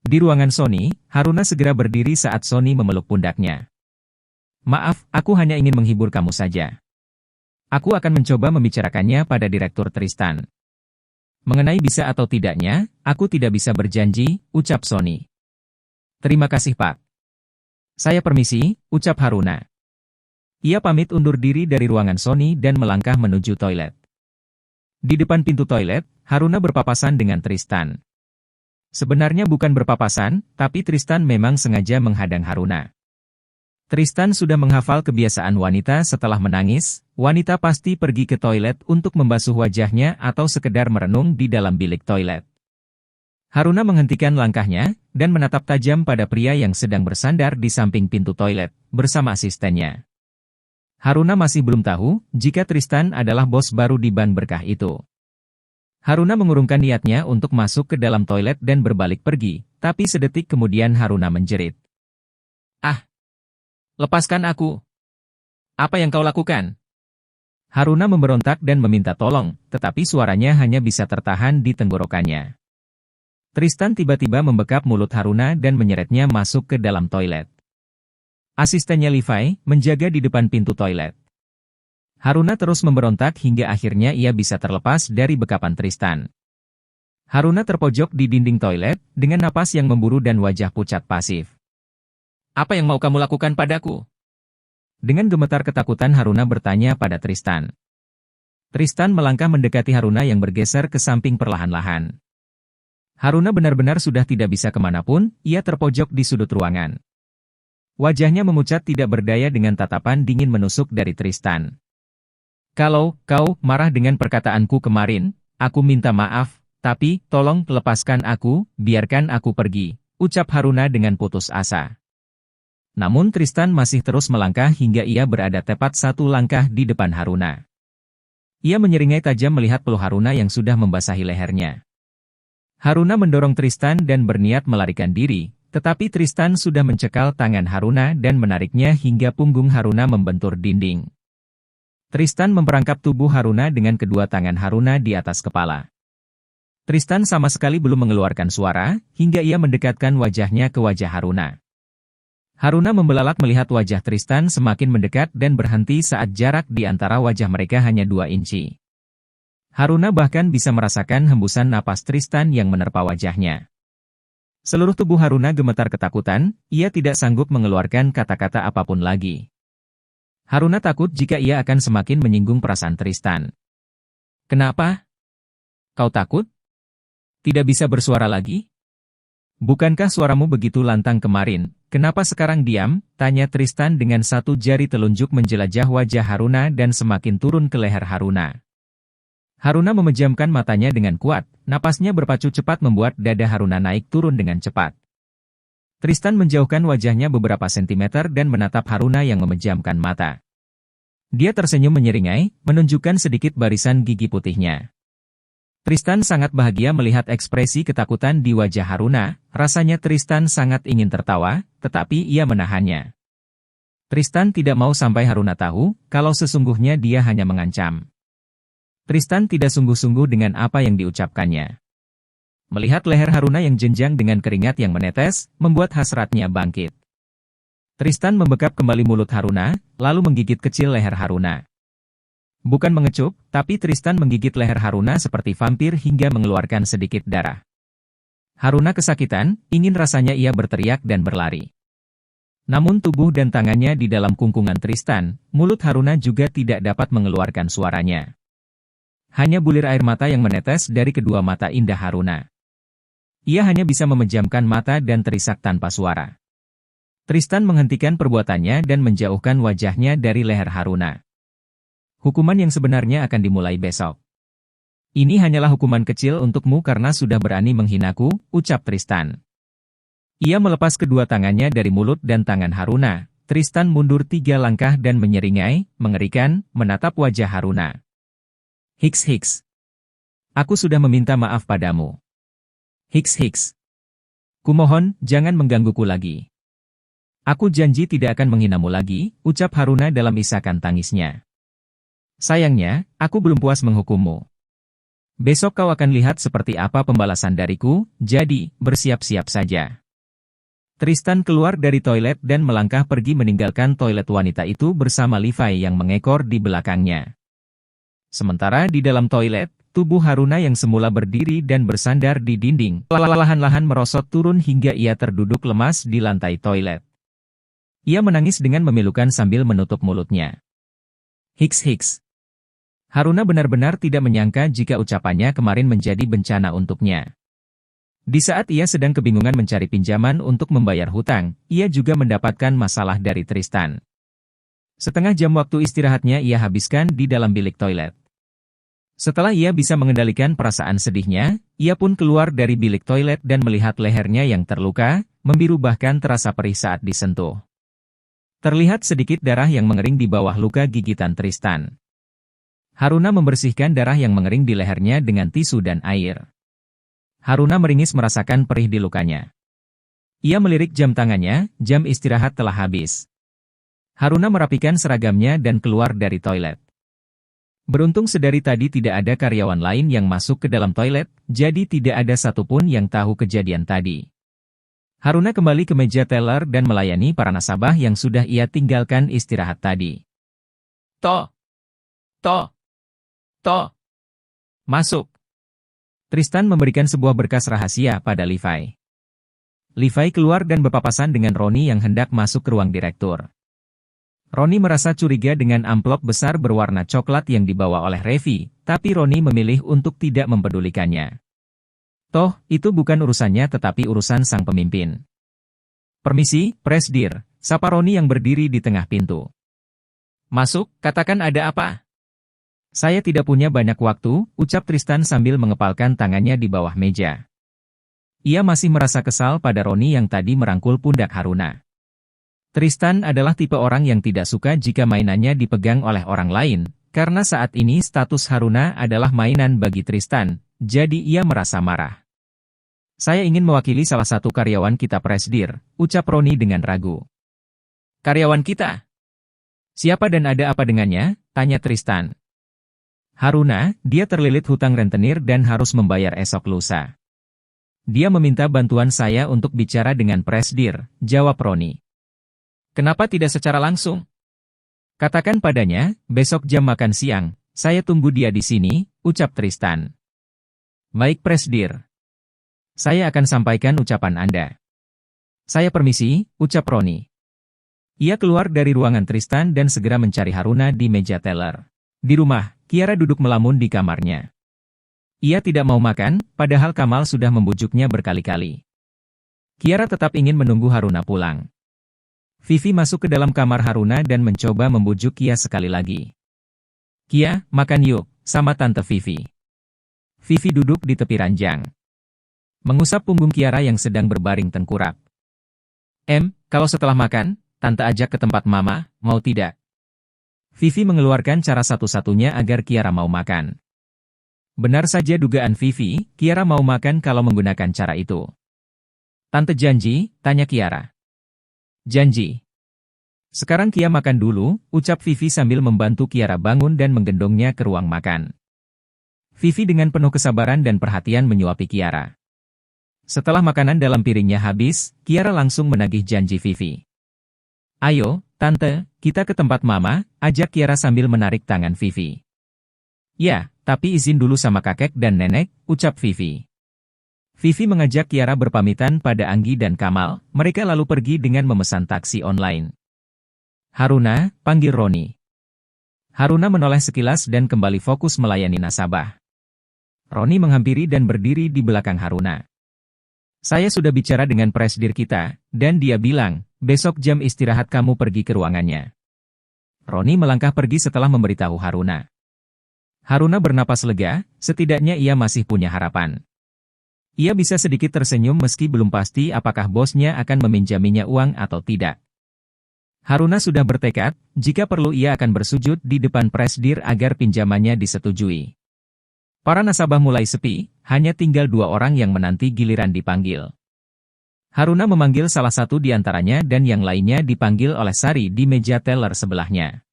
Di ruangan Sony, Haruna segera berdiri saat Sony memeluk pundaknya. Maaf, aku hanya ingin menghibur kamu saja. Aku akan mencoba membicarakannya pada Direktur Tristan. Mengenai bisa atau tidaknya, aku tidak bisa berjanji, ucap Sony. Terima kasih Pak. Saya permisi, ucap Haruna. Ia pamit undur diri dari ruangan Sony dan melangkah menuju toilet. Di depan pintu toilet, Haruna berpapasan dengan Tristan. Sebenarnya bukan berpapasan, tapi Tristan memang sengaja menghadang Haruna. Tristan sudah menghafal kebiasaan wanita setelah menangis, wanita pasti pergi ke toilet untuk membasuh wajahnya atau sekedar merenung di dalam bilik toilet. Haruna menghentikan langkahnya, dan menatap tajam pada pria yang sedang bersandar di samping pintu toilet, bersama asistennya. Haruna masih belum tahu, jika Tristan adalah bos baru di Ban Berkah itu. Haruna mengurungkan niatnya untuk masuk ke dalam toilet dan berbalik pergi, tapi sedetik kemudian Haruna menjerit. Ah! Lepaskan aku! Apa yang kau lakukan? Haruna memberontak dan meminta tolong, tetapi suaranya hanya bisa tertahan di tenggorokannya. Tristan tiba-tiba membekap mulut Haruna dan menyeretnya masuk ke dalam toilet. Asistennya Levi menjaga di depan pintu toilet. Haruna terus memberontak hingga akhirnya ia bisa terlepas dari bekapan Tristan. Haruna terpojok di dinding toilet, dengan napas yang memburu dan wajah pucat pasif. Apa yang mau kamu lakukan padaku? Dengan gemetar ketakutan Haruna bertanya pada Tristan. Tristan melangkah mendekati Haruna yang bergeser ke samping perlahan-lahan. Haruna benar-benar sudah tidak bisa kemanapun, ia terpojok di sudut ruangan. Wajahnya memucat tidak berdaya dengan tatapan dingin menusuk dari Tristan. Kalau kau marah dengan perkataanku kemarin, aku minta maaf, tapi tolong lepaskan aku, biarkan aku pergi, ucap Haruna dengan putus asa. Namun Tristan masih terus melangkah hingga ia berada tepat satu langkah di depan Haruna. Ia menyeringai tajam melihat peluh Haruna yang sudah membasahi lehernya. Haruna mendorong Tristan dan berniat melarikan diri, tetapi Tristan sudah mencekal tangan Haruna dan menariknya hingga punggung Haruna membentur dinding. Tristan memperangkap tubuh Haruna dengan kedua tangan Haruna di atas kepala. Tristan sama sekali belum mengeluarkan suara, hingga ia mendekatkan wajahnya ke wajah Haruna. Haruna membelalak melihat wajah Tristan semakin mendekat dan berhenti saat jarak di antara wajah mereka hanya 2 inci. Haruna bahkan bisa merasakan hembusan napas Tristan yang menerpa wajahnya. Seluruh tubuh Haruna gemetar ketakutan, ia tidak sanggup mengeluarkan kata-kata apapun lagi. Haruna takut jika ia akan semakin menyinggung perasaan Tristan. Kenapa? Kau takut? Tidak bisa bersuara lagi? Bukankah suaramu begitu lantang kemarin, kenapa sekarang diam? Tanya Tristan dengan satu jari telunjuk menjelajah wajah Haruna dan semakin turun ke leher Haruna. Haruna memejamkan matanya dengan kuat, napasnya berpacu cepat membuat dada Haruna naik turun dengan cepat. Tristan menjauhkan wajahnya beberapa sentimeter dan menatap Haruna yang memejamkan mata. Dia tersenyum menyeringai, menunjukkan sedikit barisan gigi putihnya. Tristan sangat bahagia melihat ekspresi ketakutan di wajah Haruna, rasanya Tristan sangat ingin tertawa, tetapi ia menahannya. Tristan tidak mau sampai Haruna tahu, kalau sesungguhnya dia hanya mengancam. Tristan tidak sungguh-sungguh dengan apa yang diucapkannya. Melihat leher Haruna yang jenjang dengan keringat yang menetes, membuat hasratnya bangkit. Tristan membekap kembali mulut Haruna, lalu menggigit kecil leher Haruna. Bukan mengecup, tapi Tristan menggigit leher Haruna seperti vampir hingga mengeluarkan sedikit darah. Haruna kesakitan, ingin rasanya ia berteriak dan berlari. Namun tubuh dan tangannya di dalam kungkungan Tristan, mulut Haruna juga tidak dapat mengeluarkan suaranya. Hanya bulir air mata yang menetes dari kedua mata indah Haruna. Ia hanya bisa memejamkan mata dan terisak tanpa suara. Tristan menghentikan perbuatannya dan menjauhkan wajahnya dari leher Haruna. Hukuman yang sebenarnya akan dimulai besok. Ini hanyalah hukuman kecil untukmu karena sudah berani menghinaku, ucap Tristan. Ia melepas kedua tangannya dari mulut dan tangan Haruna. Tristan mundur 3 langkah dan menyeringai, mengerikan, menatap wajah Haruna. Hiks. Aku sudah meminta maaf padamu. Hiks. Kumohon, jangan menggangguku lagi. Aku janji tidak akan menghinamu lagi, ucap Haruna dalam isakan tangisnya. Sayangnya, aku belum puas menghukummu. Besok kau akan lihat seperti apa pembalasan dariku, jadi, bersiap-siap saja. Tristan keluar dari toilet dan melangkah pergi meninggalkan toilet wanita itu bersama Levi yang mengekor di belakangnya. Sementara di dalam toilet, tubuh Haruna yang semula berdiri dan bersandar di dinding, perlahan-lahan merosot turun hingga ia terduduk lemas di lantai toilet. Ia menangis dengan memilukan sambil menutup mulutnya. Hiks. Haruna benar-benar tidak menyangka jika ucapannya kemarin menjadi bencana untuknya. Di saat ia sedang kebingungan mencari pinjaman untuk membayar hutang, ia juga mendapatkan masalah dari Tristan. Setengah jam waktu istirahatnya ia habiskan di dalam bilik toilet. Setelah ia bisa mengendalikan perasaan sedihnya, ia pun keluar dari bilik toilet dan melihat lehernya yang terluka, membiru bahkan terasa perih saat disentuh. Terlihat sedikit darah yang mengering di bawah luka gigitan Tristan. Haruna membersihkan darah yang mengering di lehernya dengan tisu dan air. Haruna meringis merasakan perih di lukanya. Ia melirik jam tangannya, jam istirahat telah habis. Haruna merapikan seragamnya dan keluar dari toilet. Beruntung sedari tadi tidak ada karyawan lain yang masuk ke dalam toilet, jadi tidak ada satupun yang tahu kejadian tadi. Haruna kembali ke meja teller dan melayani para nasabah yang sudah ia tinggalkan istirahat tadi. Toh. Masuk. Tristan memberikan sebuah berkas rahasia pada Levi. Levi keluar dan berpapasan dengan Roni yang hendak masuk ke ruang direktur. Roni merasa curiga dengan amplop besar berwarna coklat yang dibawa oleh Revi, tapi Roni memilih untuk tidak mempedulikannya. Toh, itu bukan urusannya tetapi urusan sang pemimpin. Permisi, Presdir, sapa Roni yang berdiri di tengah pintu. Masuk, katakan ada apa? Saya tidak punya banyak waktu, ucap Tristan sambil mengepalkan tangannya di bawah meja. Ia masih merasa kesal pada Roni yang tadi merangkul pundak Haruna. Tristan adalah tipe orang yang tidak suka jika mainannya dipegang oleh orang lain, karena saat ini status Haruna adalah mainan bagi Tristan, jadi ia merasa marah. Saya ingin mewakili salah satu karyawan kita Presdir, ucap Roni dengan ragu. Karyawan kita? Siapa dan ada apa dengannya? Tanya Tristan. Haruna, dia terlilit hutang rentenir dan harus membayar esok lusa. Dia meminta bantuan saya untuk bicara dengan Presdir, jawab Roni. Kenapa tidak secara langsung? Katakan padanya, besok jam makan siang, saya tunggu dia di sini, ucap Tristan. Baik Presdir. Saya akan sampaikan ucapan Anda. Saya permisi, ucap Roni. Ia keluar dari ruangan Tristan dan segera mencari Haruna di meja teller. Di rumah, Kiara duduk melamun di kamarnya. Ia tidak mau makan, padahal Kamal sudah membujuknya berkali-kali. Kiara tetap ingin menunggu Haruna pulang. Vivi masuk ke dalam kamar Haruna dan mencoba membujuk Kia sekali lagi. Kia, makan yuk, sama Tante Vivi. Vivi duduk di tepi ranjang. Mengusap punggung Kiara yang sedang berbaring tengkurap. Kalau setelah makan, Tante ajak ke tempat Mama, mau tidak? Vivi mengeluarkan cara satu-satunya agar Kiara mau makan. Benar saja dugaan Vivi, Kiara mau makan kalau menggunakan cara itu. Tante janji, tanya Kiara. Janji. Sekarang Kia makan dulu, ucap Vivi sambil membantu Kiara bangun dan menggendongnya ke ruang makan. Vivi dengan penuh kesabaran dan perhatian menyuapi Kiara. Setelah makanan dalam piringnya habis, Kiara langsung menagih janji Vivi. Ayo, Tante, kita ke tempat Mama, ajak Kiara sambil menarik tangan Vivi. Ya, tapi izin dulu sama kakek dan nenek, ucap Vivi. Vivi mengajak Kiara berpamitan pada Anggi dan Kamal, mereka lalu pergi dengan memesan taksi online. Haruna, panggil Roni. Haruna menoleh sekilas dan kembali fokus melayani nasabah. Roni menghampiri dan berdiri di belakang Haruna. Saya sudah bicara dengan Presdir kita, dan dia bilang, besok jam istirahat kamu pergi ke ruangannya. Roni melangkah pergi setelah memberitahu Haruna. Haruna bernapas lega, setidaknya ia masih punya harapan. Ia bisa sedikit tersenyum meski belum pasti apakah bosnya akan meminjaminya uang atau tidak. Haruna sudah bertekad, jika perlu ia akan bersujud di depan Presdir agar pinjamannya disetujui. Para nasabah mulai sepi, hanya tinggal 2 orang yang menanti giliran dipanggil. Haruna memanggil salah satu di antaranya dan yang lainnya dipanggil oleh Sari di meja teller sebelahnya.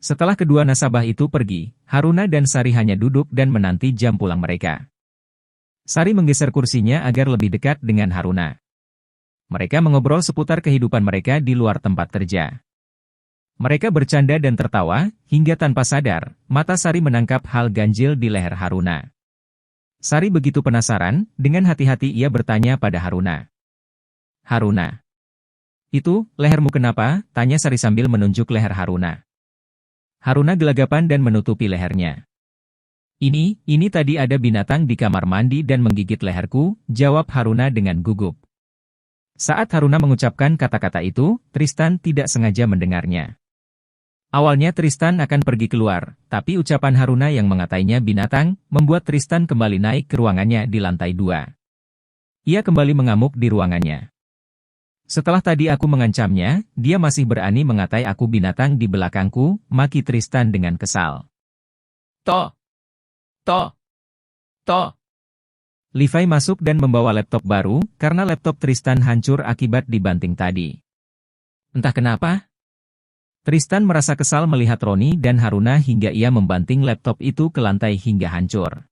Setelah kedua nasabah itu pergi, Haruna dan Sari hanya duduk dan menanti jam pulang mereka. Sari menggeser kursinya agar lebih dekat dengan Haruna. Mereka mengobrol seputar kehidupan mereka di luar tempat kerja. Mereka bercanda dan tertawa, hingga tanpa sadar, mata Sari menangkap hal ganjil di leher Haruna. Sari begitu penasaran, dengan hati-hati ia bertanya pada Haruna. Haruna. Itu, lehermu kenapa? Tanya Sari sambil menunjuk leher Haruna. Haruna gelagapan dan menutupi lehernya. Ini tadi ada binatang di kamar mandi dan menggigit leherku, jawab Haruna dengan gugup. Saat Haruna mengucapkan kata-kata itu, Tristan tidak sengaja mendengarnya. Awalnya Tristan akan pergi keluar, tapi ucapan Haruna yang mengatainya binatang, membuat Tristan kembali naik ke ruangannya di lantai 2. Ia kembali mengamuk di ruangannya. Setelah tadi aku mengancamnya, dia masih berani mengatai aku binatang di belakangku, maki Tristan dengan kesal. Toh! Levi masuk dan membawa laptop baru, karena laptop Tristan hancur akibat dibanting tadi. Entah kenapa, Tristan merasa kesal melihat Roni dan Haruna hingga ia membanting laptop itu ke lantai hingga hancur.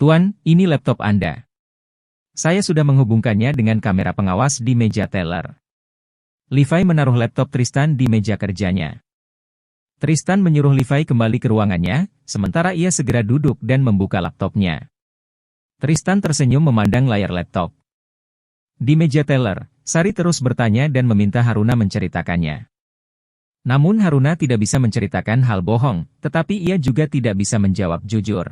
Tuan, ini laptop Anda. Saya sudah menghubungkannya dengan kamera pengawas di meja teller. Levi menaruh laptop Tristan di meja kerjanya. Tristan menyuruh Levi kembali ke ruangannya, sementara ia segera duduk dan membuka laptopnya. Tristan tersenyum memandang layar laptop. Di meja teller, Sari terus bertanya dan meminta Haruna menceritakannya. Namun Haruna tidak bisa menceritakan hal bohong, tetapi ia juga tidak bisa menjawab jujur.